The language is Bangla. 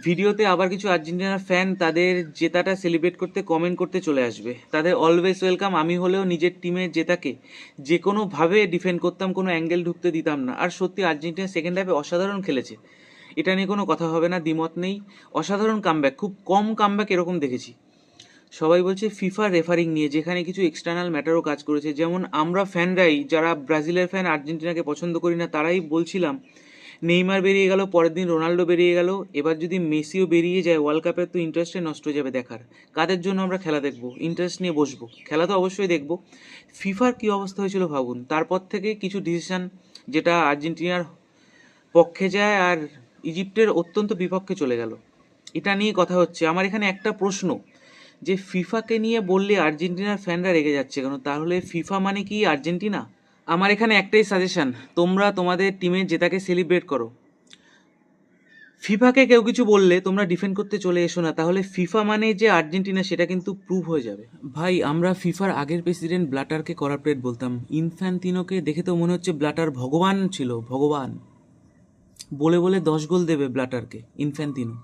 ভিডিওতে আবার কিছু আর্জেন্টিনার ফ্যান তাদের জেতাটা সেলিব্রেট করতে কমেন্ট করতে চলে আসবে। তাদের অলওয়েজ ওয়েলকাম। আমি হলেও নিজের টিমের জেতাকে যে কোনোভাবে ডিফেন্ড করতাম, কোনো অ্যাঙ্গেল ঢুকতে দিতাম না। আর সত্যি আর্জেন্টিনা সেকেন্ড হাফে অসাধারণ খেলেছে, এটা নিয়ে কোনো কথা হবে না, দ্বিমত নেই। অসাধারণ কামব্যাক, খুব কম কামব্যাক এরকম দেখেছি। সবাই বলছে ফিফা রেফারিং নিয়ে, যেখানে কিছু এক্সটার্নাল ম্যাটারও কাজ করেছে। যেমন আমরা ফ্যানরাই, যারা ব্রাজিলের ফ্যান আর্জেন্টিনাকে পছন্দ করি না, তারাই বলছিলাম নেইমার বেরিয়ে গেল, পরের দিন রোনাল্ডো বেরিয়ে গেল, এবার যদি মেসিও বেরিয়ে যায় ওয়ার্ল্ড কাপের তো ইন্টারেস্টে নষ্ট হয়ে যাবে দেখার। কাদের জন্য আমরা খেলা দেখবো, ইন্টারেস্ট নিয়ে বসবো? খেলা তো অবশ্যই দেখবো। ফিফার কী অবস্থা হয়েছিল ভাবুন। তারপর থেকে কিছু ডিসিশন যেটা আর্জেন্টিনার পক্ষে যায় আর ইজিপ্টের অত্যন্ত বিপক্ষে চলে গেল, এটা নিয়ে কথা হচ্ছে। আমার এখানে একটা প্রশ্ন, যে ফিফাকে নিয়ে বললে আর্জেন্টিনার ফ্যানরা রেগে যাচ্ছে কেন? তাহলে ফিফা মানে কি আর্জেন্টিনা? আমার এখানে একটাই সাজেশন, তোমরা তোমাদের টিমের জেতাকে সেলিব্রেট করো। ফিফাকে কেউ কিছু বললে তোমরা ডিফেন্ড করতে চলে এসো না, তাহলে ফিফা মানে যে আর্জেন্টিনা সেটা কিন্তু প্রুভ হয়ে যাবে। ভাই, আমরা ফিফার আগের প্রেসিডেন্ট ব্লাটারকে করাপ্টেড বলতাম। ইনফ্যান্তিনোকে দেখে তো মনে হচ্ছে ব্লাটার ভগবান ছিল, ভগবান। বলে বলে 10 গোল দেবে ব্লাটারকে ইনফ্যান্তিনো।